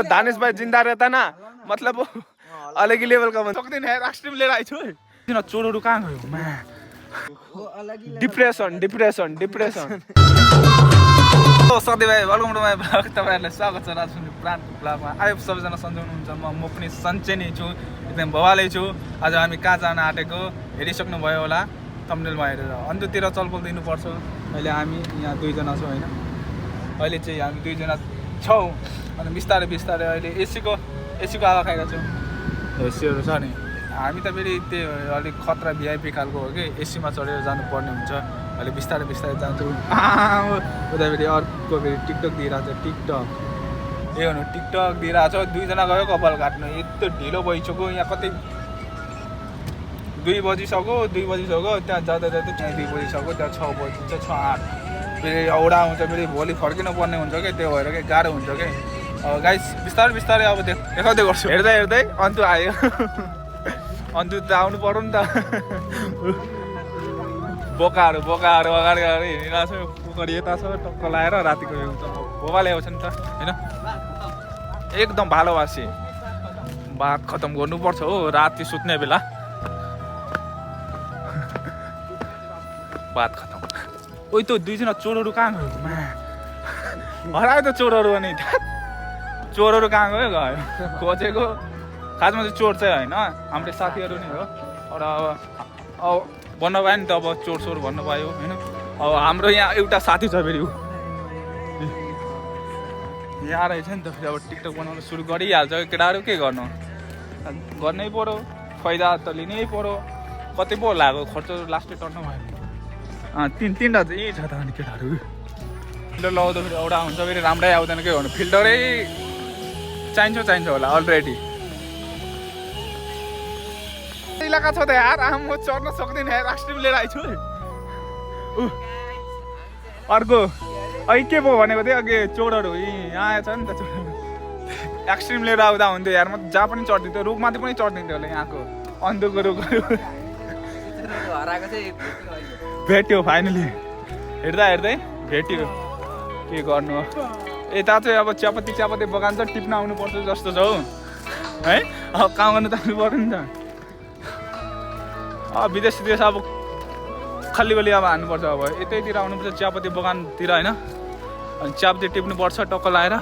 दानिश भाई जिंदा रहता ना मतलब अलग ही लेवल का सक्दैन यार एक्सट्रिम लिएर आइछु है किन चोरहरू कहाँ गयो डिप्रेसन डिप्रेसन डिप्रेसन सधैँ भाइ वेलकम टु माई ब्लग तपाईँहरूलाई स्वागत छ राजसुनी प्लान्टको ब्लगमा आयो सबैजना सन्चै हुनुहुन्छ म पनि सन्चै नै छु एकदम बवालै छु आज हामी कहाँ जान आँटेको हेरिसक्नु भयो होला थम्बनेलमा हेरेर अन्त्यतिर चलपल दिनुपर्छ अहिले हामी यहाँ दुईजना छौँ होइन अहिले चाहिँ हामी दुईजना छौँ अनि बिस्तारै बिस्तारै अहिले एसीको हावा खाएका छौँ एसीहरू छ नि हामी त फेरि त्यो अलिक खतरा भिआइपी खालको हो कि एसीमा चढेर जानुपर्ने हुन्छ अहिले बिस्तारै बिस्तारै जान्छौँ उता फेरि अर्को फेरि टिकटक दिइरहेको छ टिकटक ए हुनु टिकटक दिइरहेको छ दुईजना गयो कपाल काट्नु यस्तो ढिलो भइसक्यो यहाँ कतै 2 बजिसक्यो त्यहाँ जाँदा जाँदै त्यहाँ 2 बजिसक्यो त्यहाँ 6 बजिन्छ 6-8 फेरि औडा हुन्छ फेरि भोलि फर्किनु पर्ने हुन्छ कि त्यो भएर कि गाह्रो हुन्छ कि गाइस बिस्तारै बिस्तारै अब देखाउँदै गर्छु हेर्दै हेर्दै अन्तु आयो अन्तु त आउनु पर्यो नि त बोकाहरू अगाडि हिँडिरहेको छ पोखरी यता छ टक्क लाएर रातिको हुन्छ भोका ल्याउँछ नि त होइन एकदम भालोबासी बाघ खतम गर्नुपर्छ हो राति सुत्ने बेला बात खतम ओइ त दुईजना चोरहरू कहाँ गयो हरायो त चोरहरू अनि चोरहरू कहाँ गयो खोजेको खासमा चाहिँ चोर चाहिँ होइन हाम्रो साथीहरू नै हो र अब भन्न पायो नि त अब चोर भन्नु पायो होइन अब हाम्रो यहाँ एउटा साथी छ फेरि यहाँ रहेछ नि त फेरि अब टिकटक बनाउनु सुरु गरिहाल्छ केटाहरू के गर्नु गर्नै पऱ्यो फाइदा त लिनै पऱ्यो कति पो लाग्यो खर्च लास्टै टर्नु भयो तीनवटा चाहिँ यही छ त अनि केटाहरू फिल्टर लगाउँदा फेरि एउटा हुन्छ फेरि राम्रै आउँदैन के गर्नु फिल्टरै चाहिन्छ होला अलरेडी इलाका छ त यार म चढ्न सक्दैन यार एक्सट्रिम लिएर आइछु अर्को अहिले के पो भनेको थिएँ अघि चोरहरू यहाँ आएछ नि त चोरहरू एक्सट्रिम लिएर आउँदा हुन्थ्यो यार म जहाँ पनि चढिदिन्थ्यो रुखमाथि पनि चढिदिन्थ्यो होला यहाँको अन्धुको रुखहरू भेट्यो फाइनली हेर्दा हेर्दै भेट्यो के गर्नु यता चाहिँ अब चियापत्ती बगान छ टिप्न आउनुपर्छ जस्तो छ हौ है अब काम गर्नु त आउनु पऱ्यो नि त विदेश अब खल्ली अब हान्नुपर्छ अब यतैतिर आउनुपर्छ चियापत्ती बगानतिर होइन अनि चियापत्ती टिप्नुपर्छ टक्क लाएर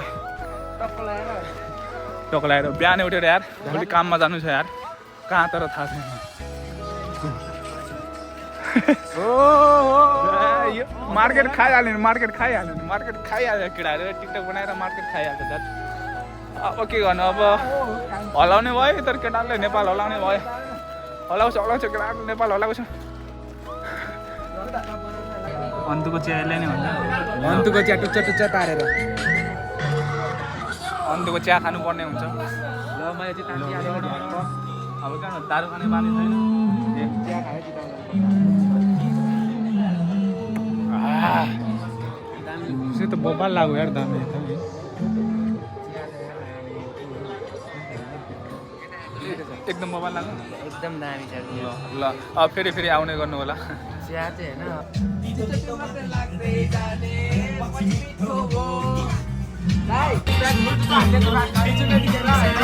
बिहानै उठेर यार भोलि काममा जानु छ यार कहाँ तर थाहा छैन मार्केट खाइहाल्यो केटाहरू टिकटक बनाएर मार्केट खाइहाल्छ दाजु अब के गर्नु अब हलाउने भयो तर केटाहरूले नेपाल हलाउने भयो हलाउँछ केटाहरू नेपाल हलाएको छ अन्तुको चियाले नै भन्छ अन्तुको चिया टुच्चा तारेर अन्तुको चिया खानुपर्ने हुन्छ ल मैले चाहिँ अब कहाँ दारू खाने बानी छैन चिया खायो त बबाल लाग्यो यार दामी एकदम बबाल लाग्यो एकदम दामी छ ल अब फेरि आउने गर्नु होला चिया चाहिँ होइन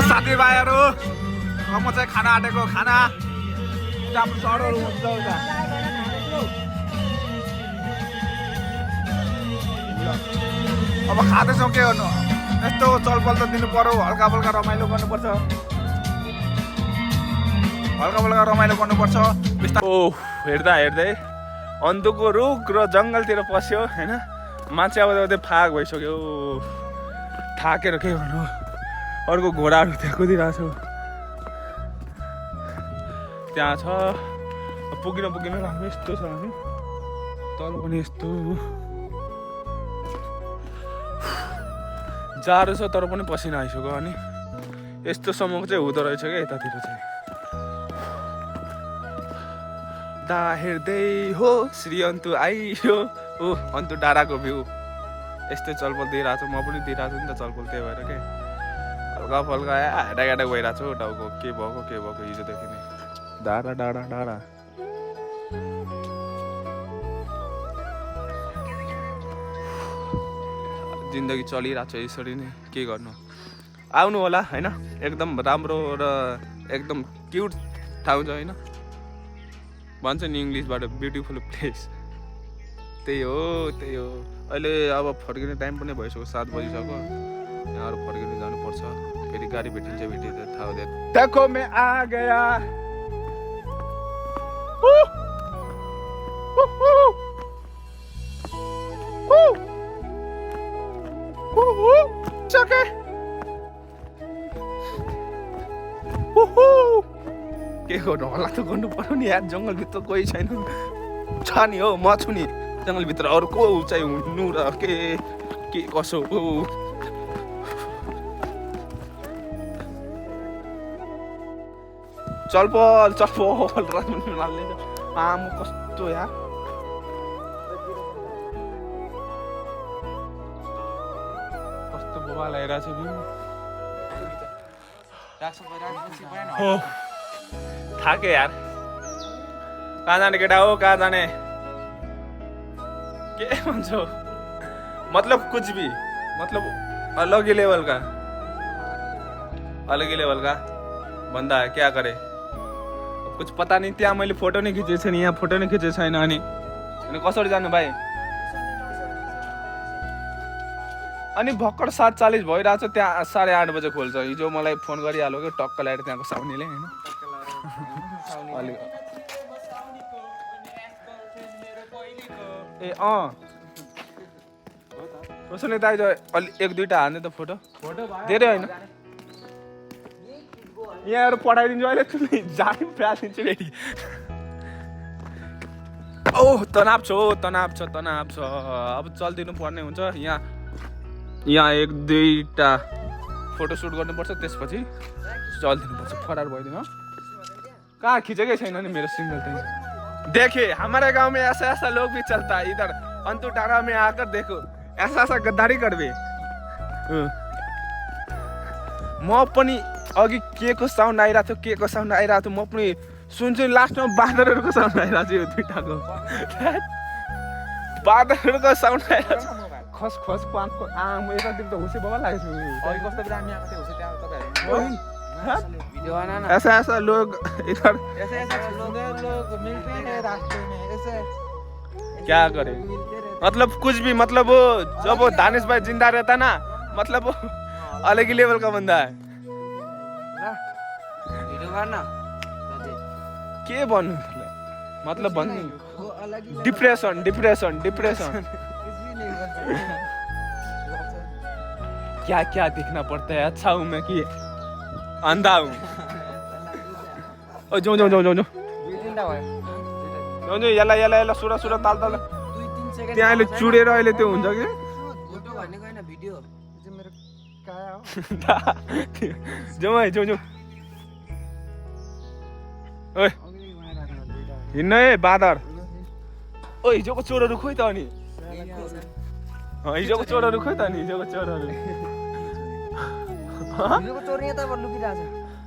साथीभाइहरू म चाहिँ खाना आँटेको खाना राम्रो सरहरू हुन्छ उता अब खाँदैछौँ के गर्नु यस्तो चलपल त दिनु पर्यो हल्का फुल्का रमाइलो गर्नुपर्छ ओ हेर्दा हेर्दै अन्तुको रुख र जङ्गलतिर पस्यो होइन मान्छे अब फाग भइसक्यो थाकेर के गर्नु अर्को घोडाहरू त्यहाँ कुदिरहेको छ त्यहाँ छ पुगिन राम्रो यस्तो छ भने तल पनि यस्तो जाडो छ तर पनि पसिना आइसक्यो अनि यस्तो सम्मको चाहिँ हुँदो रहेछ क्या यतातिर चाहिँ दा हेर्दै हो श्री अन्तु आइयो ओ अन्तु डाँडाको भ्यू यस्तै चलपल दिइरहेको छु म पनि दिइरहेको छु नि त चलपल त्यही भएर के हल्का फल्का हेडाक भइरहेको छु टाउको के भएको हिजोदेखि नै डाँडा जिन्दगी चलिरहेको छ यसरी नै के गर्नु आउनु होला होइन एकदम राम्रो र एकदम क्युट ठाउँ छ होइन भन्छ नि इङ्ग्लिसबाट ब्युटिफुल प्लेस त्यही हो अहिले अब फर्किने टाइम पनि भइसक्यो 7 बजिसक्यो यहाँहरू फर्किनु जानुपर्छ फेरि गाडी भेटिन्छ थाहा हुँदैन देखो मैं आ गया सके के गर्नु होला त गर्नु पर्यो नि यार जङ्गलभित्र कोही छैन छ नि हो म छु नि जङ्गलभित्र अरू को चाहिँ हुनु र के कसो हो चलपल आम कस्तो यार कस्तो बोबा लगाइरहेको छ थाके यार कहाँ जाने केटा हो कहाँ जाने के भन्छौ मतलब कुछ भी मतलब अलग ही लेवल का बंदा है क्या करे कुछ पता नहीं त्यहाँ मैले फोटो नै खिचेको छैन यहाँ फोटो नै खिचेको छैन अनि कसरी जानु भाइ अनि भर्खर 7:40 भइरहेछ त्यहाँ 8:30 बजे खोल्छ हिजो मलाई फोन गरिहाल्यो कि टक्क ल्याएर त्यहाँको साउनीले हैन ए कसैले दाइ अलि 1-2टा हान्ने त फोटो धेरै होइन यहाँहरू पठाइदिन्छु अहिले तिमी जाने प्यालिदिन्छु रेडी तनाव छ अब चलिदिनु पर्ने हुन्छ यहाँ 1-2टा फोटोसुट गर्नुपर्छ त्यसपछि चलिदिनुपर्छ फरार भइदिनु कहाँ खिचेकै छैन नि मेरो सिंगल चाहिँ देखे हमारे गांव में ऐसा लोग भी चलता है इधर अंतु टारा में आकर देखो ऐसा गद्दारी करबे म पनि अघि के को साउन्ड आइरहेको थियो म पनि सुन्छु लास्टमा बाँदरहरूको साउन्ड आइरहेको थियो दुईटाको बाँदरहरूको साउन्ड आइरहेको खस पाँचको आम एकातिर त हुसे बाबा लागेको ऐसा लोग इधर मिलते हैं रास्ते में ऐसे क्या करे मतलब कुछ भी मतलब वो जब वो दानिश भाई जिंदा रहता ना मतलब वो अलग ही लेवल का बंदा है के भन्नु मतलब भन्नु डिप्रेसन क्या देखना पड़ता है अच्छा हूँ मैं कि अंधा हूँ जाऊ यसलाई सुरा ताल त्यहाँ अहिले चुडेर अहिले त्यो हुन्छ कि जाऊ ओए हिँड्न है बाँदर ओ हिजोको चोरहरू खोइ त अनि हिजोको चोरहरू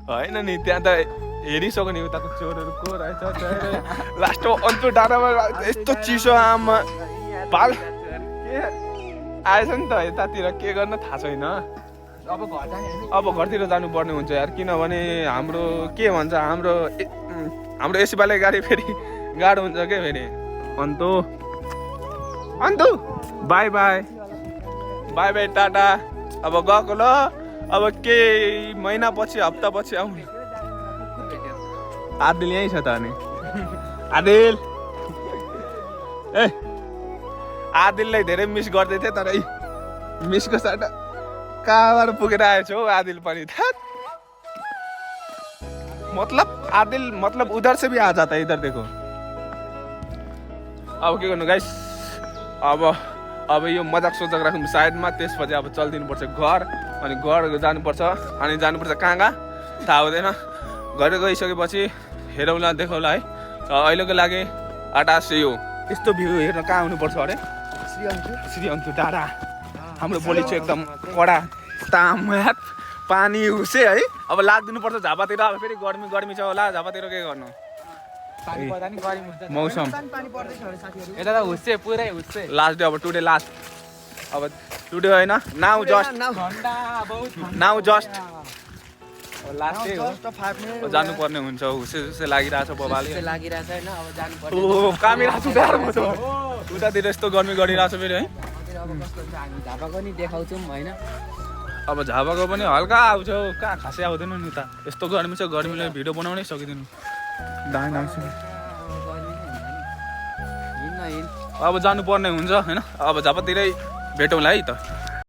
होइन नि त्यहाँ त हेरिसक्यो नि उताको चोरहरू को रहेछ लास्टमा अन्त डाँडामा यस्तो चिसो आममा बाल के आएछ नि त यतातिर के गर्न थाहा छैन अब घरतिर जानुपर्ने हुन्छ यार किनभने हाम्रो के भन्छ हाम्रो एसीवाले गाडी फेरि गाडो हुन्छ क्या फेरि अन्तो बाई बाई टाटा अब गएको ल अब केही महिना पछि हप्ता पछि आउने आदिल यहीँ छ त अनि आदिल आदिललाई धेरै मिस गर्दै थिएँ तर मिसको साथ कहाँबाट पुगेर आएछ हौ आदिल पनि मतलब आदिल मतलब उधर से भी आ जाता है इधर देखो अब के गर्नु गाइस अब यो मजाक सोचक राखौँ साइडमा त्यसपछि अब चलिदिनुपर्छ घर अनि घर जानुपर्छ अनि जानुपर्छ कहाँ थाहा हुँदैन घर गइसकेपछि हेरौँला देखाउँला है अहिलेको लागि आटास यो यस्तो भ्यू हेर्न कहाँ आउनुपर्छ अरे श्री अन्तु डाँडा हाम्रो बोली चाहिँ एकदम कडा तामात पानी हुसे है अब लाग्दिनुपर्छ झापातिर अब फेरि गर्मी छ होला झापातिर के गर्नु मौसम यता त हुस्से पुरै हुस्से लास्ट डे अब टुडे लास्ट अब टुडे होइन नाउ जस्ट नाउ जस्ट लास्टै हो जानुपर्ने हुन्छ हुसे लागिरहेछ बबाले लागिरहेछ होइन अब जानुपर्छ ओ कामिरहेको छु गाह्रो छ उतातिर यस्तो गर्मी गरिरहेछ फेरि है अब कस्तो हुन्छ हामी झापाको नि देखाउँछौँ होइन अब झापाको पनि हल्का आउँछ कहाँ खासै आउँदैन नि त यस्तो गर्मी छ गर्मीले भिडियो बनाउनै सकिँदैन दामी दामी छ अब जानुपर्ने हुन्छ होइन अब झापातिरै भेटौँला है त